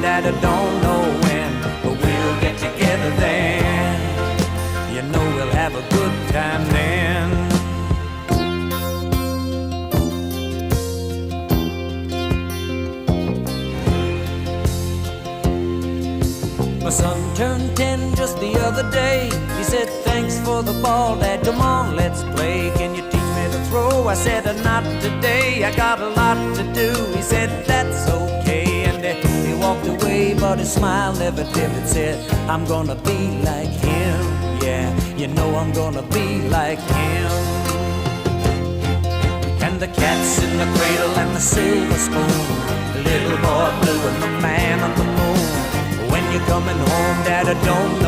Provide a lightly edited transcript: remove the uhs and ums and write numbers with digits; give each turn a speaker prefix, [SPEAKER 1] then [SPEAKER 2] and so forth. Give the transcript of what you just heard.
[SPEAKER 1] Dad, I don't know when, but we'll get together then. You know we'll have a good time then. My son turned 10 just the other day. He said, thanks for the ball, Dad, come on, let's play. Can you teach me to throw? I said, not today, I got a lot to do. He said, that's okay, and he walked away, but his smile never dimmed. It said, I'm gonna be like him. Yeah, you know I'm gonna be like him. And the cat's in the cradle and the silver spoon, the little boy blue and the man on the moon. When you're coming home, Dad, I don't know